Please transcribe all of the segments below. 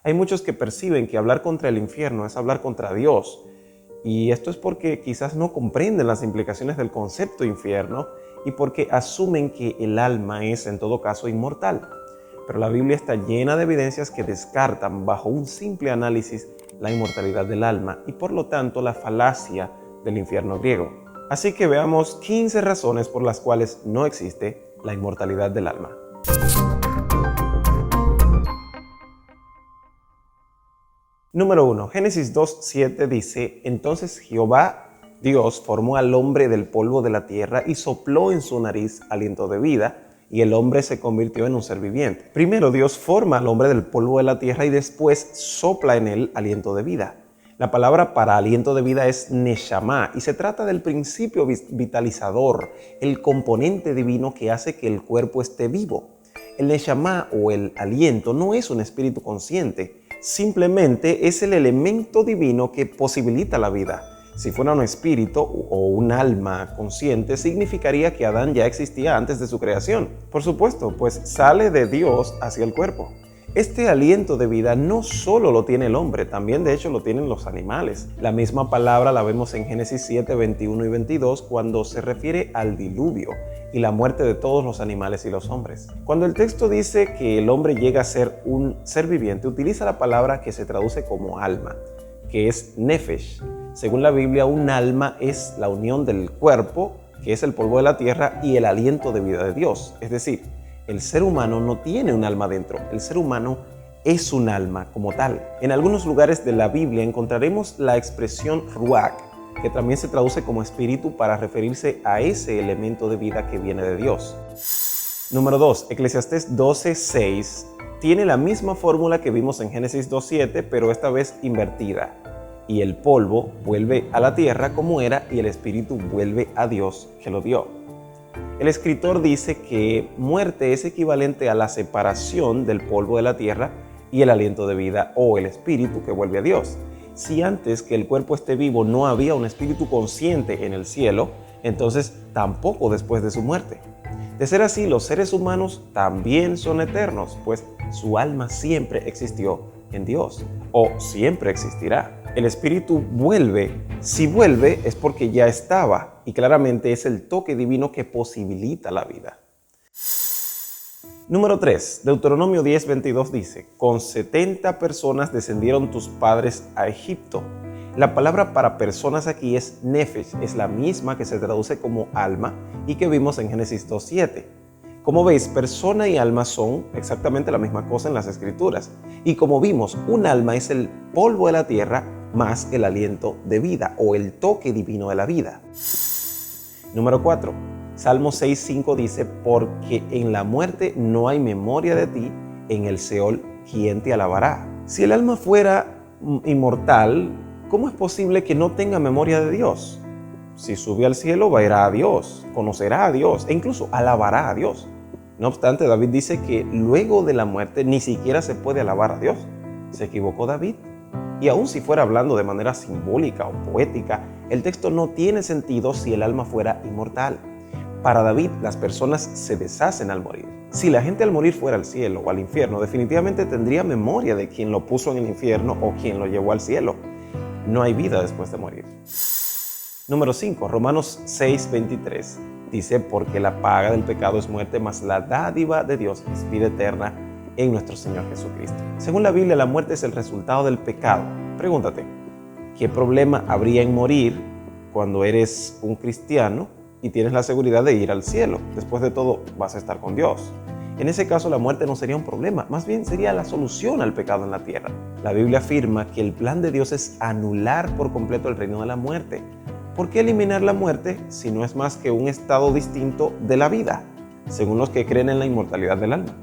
Hay muchos que perciben que hablar contra el infierno es hablar contra Dios, y esto es porque quizás no comprenden las implicaciones del concepto infierno y porque asumen que el alma es en todo caso inmortal. Pero la Biblia está llena de evidencias que descartan bajo un simple análisis la inmortalidad del alma y por lo tanto la falacia del infierno griego. Así que veamos 15 razones por las cuales no existe la inmortalidad del alma. Número 1. Génesis 2:7 dice: Entonces Jehová Dios formó al hombre del polvo de la tierra y sopló en su nariz aliento de vida, y el hombre se convirtió en un ser viviente. Primero Dios forma al hombre del polvo de la tierra y después sopla en él aliento de vida. La palabra para aliento de vida es neshama y se trata del principio vitalizador, el componente divino que hace que el cuerpo esté vivo. El neshama o el aliento no es un espíritu consciente, simplemente es el elemento divino que posibilita la vida. Si fuera un espíritu o un alma consciente, significaría que Adán ya existía antes de su creación. Por supuesto, pues sale de Dios hacia el cuerpo. Este aliento de vida no solo lo tiene el hombre, también de hecho lo tienen los animales. La misma palabra la vemos en Génesis 7, 21 y 22 cuando se refiere al diluvio y la muerte de todos los animales y los hombres. Cuando el texto dice que el hombre llega a ser un ser viviente, utiliza la palabra que se traduce como alma, que es nefesh. Según la Biblia, un alma es la unión del cuerpo, que es el polvo de la tierra, y el aliento de vida de Dios. Es decir, el ser humano no tiene un alma dentro, el ser humano es un alma como tal. En algunos lugares de la Biblia encontraremos la expresión ruach, que también se traduce como espíritu para referirse a ese elemento de vida que viene de Dios. Número 2. Eclesiastés 12:6 tiene la misma fórmula que vimos en Génesis 2:7, pero esta vez invertida. Y el polvo vuelve a la tierra como era y el espíritu vuelve a Dios que lo dio. El escritor dice que muerte es equivalente a la separación del polvo de la tierra y el aliento de vida o el espíritu que vuelve a Dios. Si antes que el cuerpo esté vivo no había un espíritu consciente en el cielo, entonces tampoco después de su muerte. De ser así, los seres humanos también son eternos, pues su alma siempre existió en Dios o siempre existirá. El espíritu vuelve, si vuelve es porque ya estaba y claramente es el toque divino que posibilita la vida. Número 3. Deuteronomio 10:22 dice: Con 70 personas descendieron tus padres a Egipto. La palabra para personas aquí es nefesh, es la misma que se traduce como alma y que vimos en Génesis 2:7. Como veis, persona y alma son exactamente la misma cosa en las Escrituras. Y como vimos, un alma es el polvo de la tierra más el aliento de vida o el toque divino de la vida. Número 4. Salmo 6:5 dice: Porque en la muerte no hay memoria de ti, en el Seol, ¿quién te alabará? Si el alma fuera inmortal, ¿cómo es posible que no tenga memoria de Dios? Si sube al cielo, va a ir a Dios, conocerá a Dios e incluso alabará a Dios. No obstante, David dice que luego de la muerte ni siquiera se puede alabar a Dios. ¿Se equivocó David? Y aun si fuera hablando de manera simbólica o poética, el texto no tiene sentido si el alma fuera inmortal. Para David, las personas se deshacen al morir. Si la gente al morir fuera al cielo o al infierno, definitivamente tendría memoria de quien lo puso en el infierno o quien lo llevó al cielo. No hay vida después de morir. Número 5. Romanos 6:23 dice: Porque la paga del pecado es muerte, mas la dádiva de Dios es vida eterna en nuestro Señor Jesucristo. Según la Biblia, la muerte es el resultado del pecado. Pregúntate, ¿qué problema habría en morir cuando eres un cristiano y tienes la seguridad de ir al cielo? Después de todo, vas a estar con Dios. En ese caso, la muerte no sería un problema, más bien sería la solución al pecado en la tierra. La Biblia afirma que el plan de Dios es anular por completo el reino de la muerte. ¿Por qué eliminar la muerte si no es más que un estado distinto de la vida, según los que creen en la inmortalidad del alma?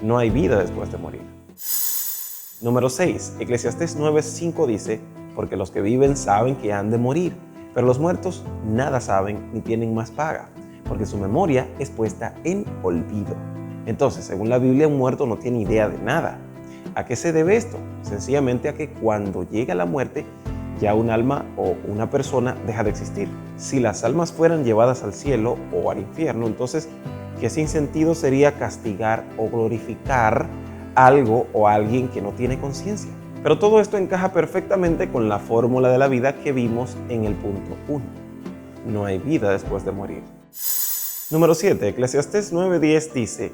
No hay vida después de morir. Número 6. Eclesiastés 9:5 dice: Porque los que viven saben que han de morir, pero los muertos nada saben ni tienen más paga, porque su memoria es puesta en olvido. Entonces, según la Biblia, un muerto no tiene idea de nada. ¿A qué se debe esto? Sencillamente a que cuando llega la muerte, ya un alma o una persona deja de existir. Si las almas fueran llevadas al cielo o al infierno, entonces, ¿qué sin sentido sería castigar o glorificar algo o alguien que no tiene conciencia. Pero todo esto encaja perfectamente con la fórmula de la vida que vimos en el punto 1. No hay vida después de morir. Número 7. Eclesiastés 9:10 dice: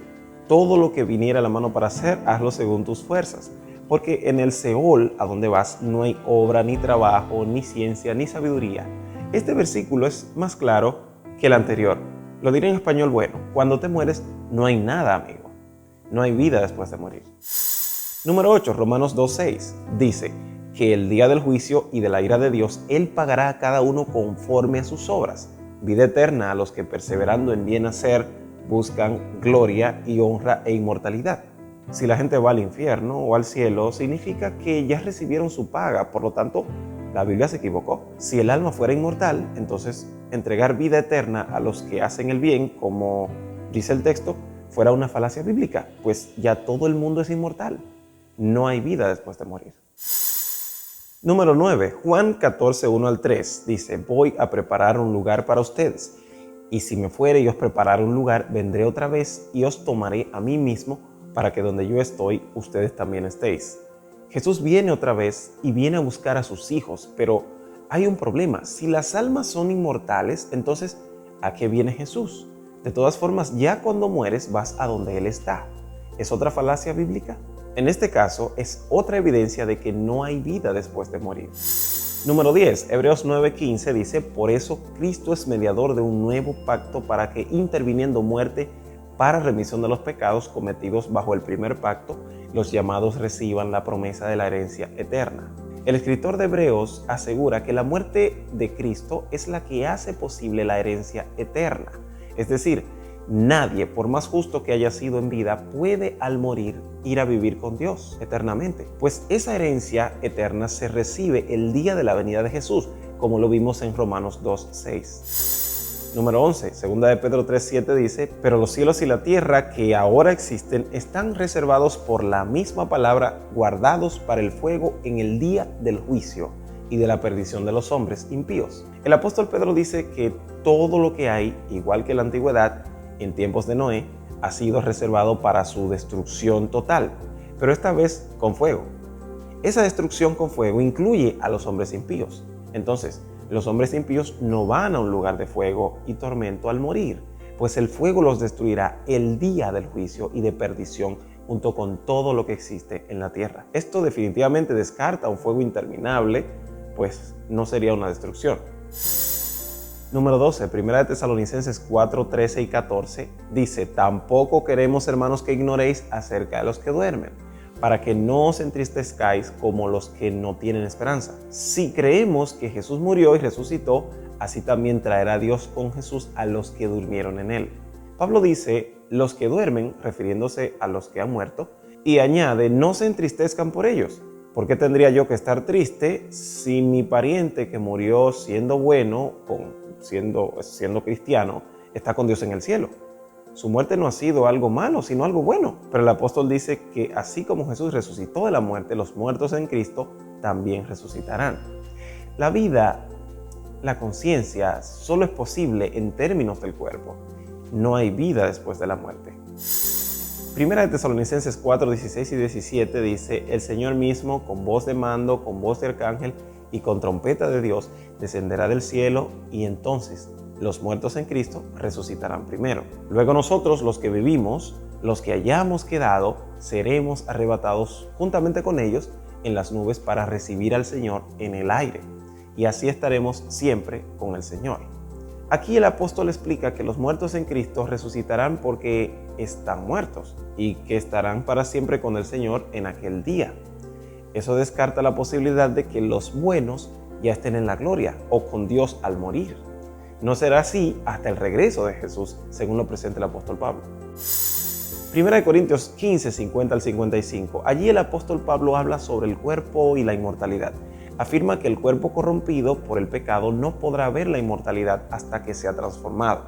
todo lo que viniera a la mano para hacer, hazlo según tus fuerzas. Porque en el Seol, a donde vas, no hay obra, ni trabajo, ni ciencia, ni sabiduría. Este versículo es más claro que el anterior. Lo diré en español bueno: cuando te mueres, no hay nada, amigo. No hay vida después de morir. Número 8, Romanos 2:6 dice que el día del juicio y de la ira de Dios, Él pagará a cada uno conforme a sus obras. Vida eterna a los que perseverando en bien hacer buscan gloria y honra e inmortalidad. Si la gente va al infierno o al cielo, significa que ya recibieron su paga, por lo tanto, la Biblia se equivocó. Si el alma fuera inmortal, entonces entregar vida eterna a los que hacen el bien, como dice el texto, fuera una falacia bíblica, pues ya todo el mundo es inmortal. No hay vida después de morir. Número 9. Juan 14:1-3 dice: voy a preparar un lugar para ustedes, y si me fuere y os preparare un lugar, vendré otra vez y os tomaré a mí mismo, para que donde yo estoy, ustedes también estéis. Jesús viene otra vez y viene a buscar a sus hijos, pero hay un problema. Si las almas son inmortales, entonces, ¿a qué viene Jesús? De todas formas, ya cuando mueres vas a donde Él está. ¿Es otra falacia bíblica? En este caso, es otra evidencia de que no hay vida después de morir. Número 10. Hebreos 9:15 dice: por eso Cristo es mediador de un nuevo pacto, para que, interviniendo muerte para remisión de los pecados cometidos bajo el primer pacto, los llamados reciban la promesa de la herencia eterna. El escritor de Hebreos asegura que la muerte de Cristo es la que hace posible la herencia eterna. Es decir, nadie, por más justo que haya sido en vida, puede al morir ir a vivir con Dios eternamente, pues esa herencia eterna se recibe el día de la venida de Jesús, como lo vimos en Romanos 2:6. Número 11, 2 de Pedro 3:7 dice: pero los cielos y la tierra que ahora existen están reservados por la misma palabra, guardados para el fuego en el día del juicio y de la perdición de los hombres impíos. El apóstol Pedro dice que todo lo que hay, igual que la antigüedad, en tiempos de Noé, ha sido reservado para su destrucción total, pero esta vez con fuego. Esa destrucción con fuego incluye a los hombres impíos. Entonces, los hombres impíos no van a un lugar de fuego y tormento al morir, pues el fuego los destruirá el día del juicio y de perdición, junto con todo lo que existe en la tierra. Esto definitivamente descarta un fuego interminable, pues no sería una destrucción. Número 12, 1 de Tesalonicenses 4:13 y 14 dice: tampoco queremos, hermanos, que ignoréis acerca de los que duermen, para que no os entristezcáis como los que no tienen esperanza. Si creemos que Jesús murió y resucitó, así también traerá Dios con Jesús a los que durmieron en él. Pablo dice los que duermen, refiriéndose a los que han muerto, y añade: no se entristezcan por ellos. ¿Por qué tendría yo que estar triste si mi pariente que murió siendo bueno, siendo cristiano, está con Dios en el cielo? Su muerte no ha sido algo malo, sino algo bueno. Pero el apóstol dice que así como Jesús resucitó de la muerte, los muertos en Cristo también resucitarán. La vida, la conciencia, solo es posible en términos del cuerpo. No hay vida después de la muerte. Primera de Tesalonicenses 4:16 y 17 dice: el Señor mismo, con voz de mando, con voz de arcángel y con trompeta de Dios, descenderá del cielo, y entonces los muertos en Cristo resucitarán primero. Luego nosotros, los que vivimos, los que hayamos quedado, seremos arrebatados juntamente con ellos en las nubes para recibir al Señor en el aire. Y así estaremos siempre con el Señor. Aquí el apóstol explica que los muertos en Cristo resucitarán porque están muertos y que estarán para siempre con el Señor en aquel día. Eso descarta la posibilidad de que los buenos ya estén en la gloria o con Dios al morir. No será así hasta el regreso de Jesús, según lo presenta el apóstol Pablo. 1 Corintios 15, 50 al 55. Allí el apóstol Pablo habla sobre el cuerpo y la inmortalidad. Afirma que el cuerpo corrompido por el pecado no podrá ver la inmortalidad hasta que sea transformado.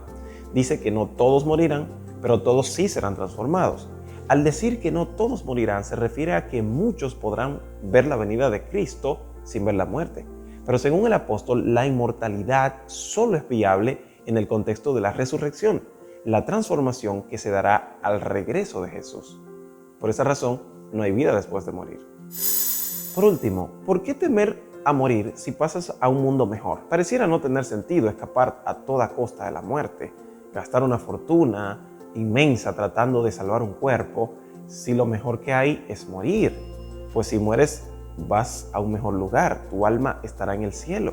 Dice que no todos morirán, pero todos sí serán transformados. Al decir que no todos morirán, se refiere a que muchos podrán ver la venida de Cristo sin ver la muerte. Pero según el apóstol, la inmortalidad solo es viable en el contexto de la resurrección, la transformación que se dará al regreso de Jesús. Por esa razón, no hay vida después de morir. Por último, ¿por qué temer a morir si pasas a un mundo mejor? Pareciera no tener sentido escapar a toda costa de la muerte, gastar una fortuna inmensa tratando de salvar un cuerpo, si lo mejor que hay es morir. Pues si mueres, vas a un mejor lugar, tu alma estará en el cielo.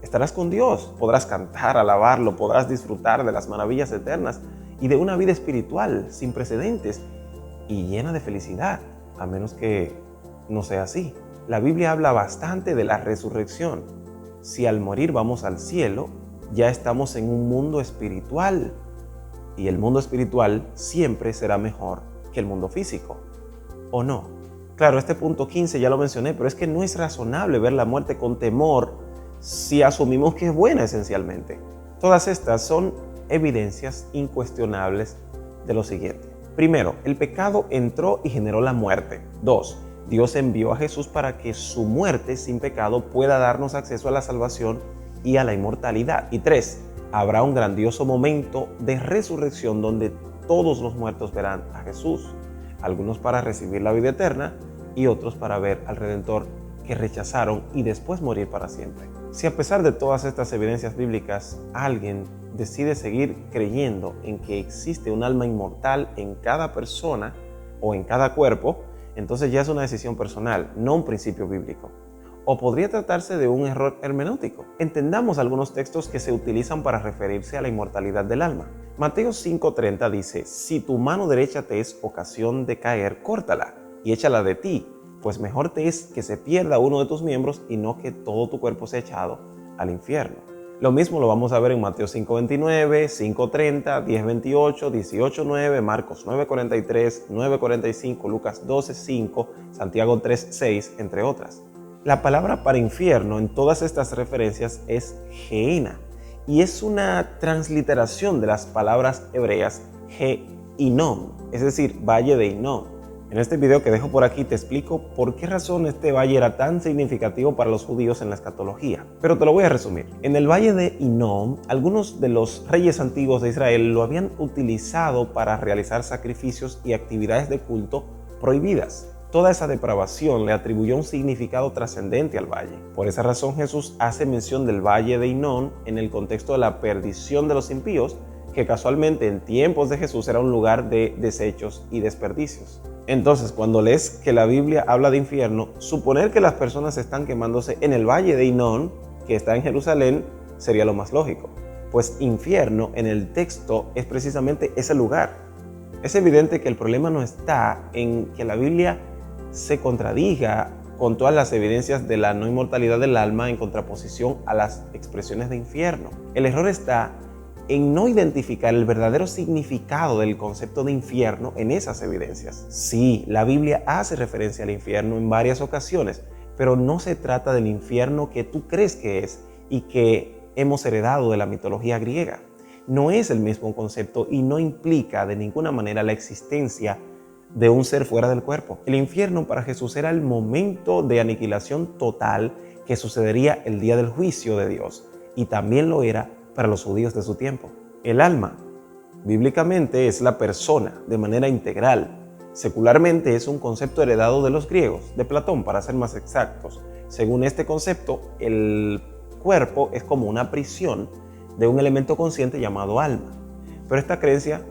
Estarás con Dios, podrás cantar, alabarlo, podrás disfrutar de las maravillas eternas y de una vida espiritual sin precedentes y llena de felicidad, a menos que no sea así. La Biblia habla bastante de la resurrección. Si al morir vamos al cielo, ya estamos en un mundo espiritual. Y el mundo espiritual siempre será mejor que el mundo físico. ¿O no? Claro, este punto 15 ya lo mencioné, pero es que no es razonable ver la muerte con temor si asumimos que es buena esencialmente. Todas estas son evidencias incuestionables de lo siguiente. Primero, el pecado entró y generó la muerte. 2. Dios envió a Jesús para que su muerte sin pecado pueda darnos acceso a la salvación y a la inmortalidad. Y 3. Habrá un grandioso momento de resurrección donde todos los muertos verán a Jesús, algunos para recibir la vida eterna y otros para ver al Redentor que rechazaron y después morir para siempre. Si a pesar de todas estas evidencias bíblicas, alguien decide seguir creyendo en que existe un alma inmortal en cada persona o en cada cuerpo, entonces ya es una decisión personal, no un principio bíblico. O podría tratarse de un error hermenéutico. Entendamos algunos textos que se utilizan para referirse a la inmortalidad del alma. Mateo 5:30 dice: si tu mano derecha te es ocasión de caer, córtala y échala de ti, pues mejor te es que se pierda uno de tus miembros y no que todo tu cuerpo sea echado al infierno. Lo mismo lo vamos a ver en Mateo 5:29, 5:30, 10:28, 18:9, Marcos 9:43, 9:45, Lucas 12:5, Santiago 3:6, entre otras. La palabra para infierno en todas estas referencias es Gehenna y es una transliteración de las palabras hebreas Ge-Hinnom, es decir, Valle de Hinnom. En este video que dejo por aquí te explico por qué razón este valle era tan significativo para los judíos en la escatología, pero te lo voy a resumir. En el Valle de Hinnom, algunos de los reyes antiguos de Israel lo habían utilizado para realizar sacrificios y actividades de culto prohibidas. Toda esa depravación le atribuyó un significado trascendente al valle. Por esa razón Jesús hace mención del Valle de Hinnom en el contexto de la perdición de los impíos, que casualmente en tiempos de Jesús era un lugar de desechos y desperdicios. Entonces, cuando lees que la Biblia habla de infierno, suponer que las personas están quemándose en el Valle de Hinnom, que está en Jerusalén, sería lo más lógico, pues infierno en el texto es precisamente ese lugar. Es evidente que el problema no está en que la Biblia se contradiga con todas las evidencias de la no inmortalidad del alma en contraposición a las expresiones de infierno. El error está en no identificar el verdadero significado del concepto de infierno en esas evidencias. Sí, la Biblia hace referencia al infierno en varias ocasiones, pero no se trata del infierno que tú crees que es y que hemos heredado de la mitología griega. No es el mismo concepto y no implica de ninguna manera la existencia de un ser fuera del cuerpo. El infierno para Jesús era el momento de aniquilación total que sucedería el día del juicio de Dios, y también lo era para los judíos de su tiempo. El alma, bíblicamente, es la persona de manera integral. Secularmente es un concepto heredado de los griegos, de Platón para ser más exactos. Según este concepto, el cuerpo es como una prisión de un elemento consciente llamado alma. Pero esta creencia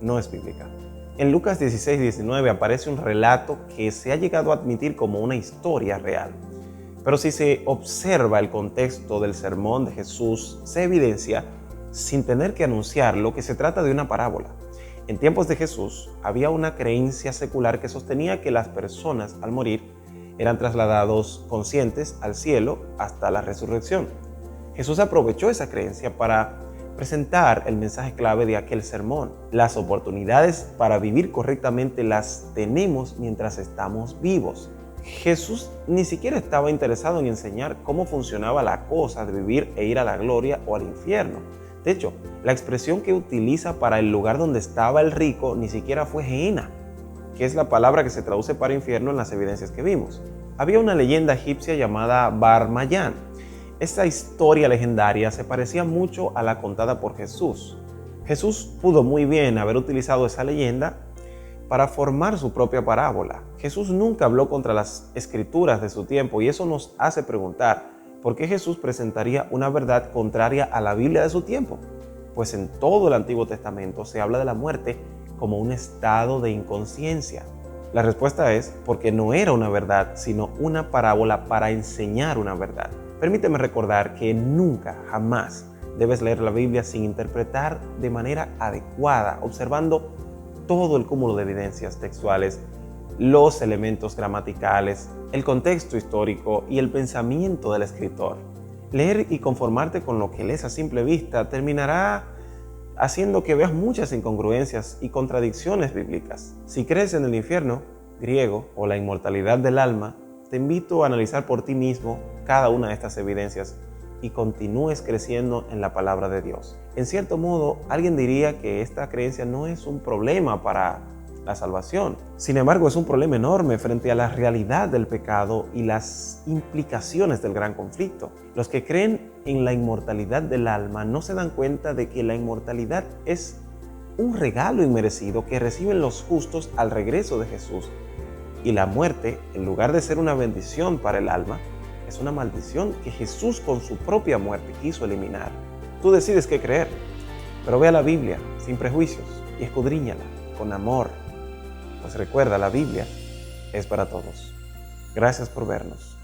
no es bíblica. En Lucas 16:19 aparece un relato que se ha llegado a admitir como una historia real. Pero si se observa el contexto del sermón de Jesús, se evidencia, sin tener que anunciarlo, que se trata de una parábola. En tiempos de Jesús había una creencia secular que sostenía que las personas al morir eran trasladados conscientes al cielo hasta la resurrección. Jesús aprovechó esa creencia para presentar el mensaje clave de aquel sermón. Las oportunidades para vivir correctamente las tenemos mientras estamos vivos. Jesús ni siquiera estaba interesado en enseñar cómo funcionaba la cosa de vivir e ir a la gloria o al infierno. De hecho, la expresión que utiliza para el lugar donde estaba el rico ni siquiera fue Gehenna, que es la palabra que se traduce para infierno en las evidencias que vimos. Había una leyenda egipcia llamada Bar Mayán. Esta historia legendaria se parecía mucho a la contada por Jesús. Jesús pudo muy bien haber utilizado esa leyenda para formar su propia parábola. Jesús nunca habló contra las escrituras de su tiempo y eso nos hace preguntar, ¿por qué Jesús presentaría una verdad contraria a la Biblia de su tiempo? Pues en todo el Antiguo Testamento se habla de la muerte como un estado de inconsciencia. La respuesta es porque no era una verdad, sino una parábola para enseñar una verdad. Permíteme recordar que nunca, jamás debes leer la Biblia sin interpretar de manera adecuada, observando todo el cúmulo de evidencias textuales, los elementos gramaticales, el contexto histórico y el pensamiento del escritor. Leer y conformarte con lo que lees a simple vista terminará haciendo que veas muchas incongruencias y contradicciones bíblicas. Si crees en el infierno griego o la inmortalidad del alma, te invito a analizar por ti mismo cada una de estas evidencias y continúes creciendo en la palabra de Dios. En cierto modo, alguien diría que esta creencia no es un problema para la salvación. Sin embargo, es un problema enorme frente a la realidad del pecado y las implicaciones del gran conflicto. Los que creen en la inmortalidad del alma no se dan cuenta de que la inmortalidad es un regalo inmerecido que reciben los justos al regreso de Jesús. Y la muerte, en lugar de ser una bendición para el alma, es una maldición que Jesús con su propia muerte quiso eliminar. Tú decides qué creer, pero ve a la Biblia sin prejuicios y escudriñala con amor. Pues recuerda, la Biblia es para todos. Gracias por vernos.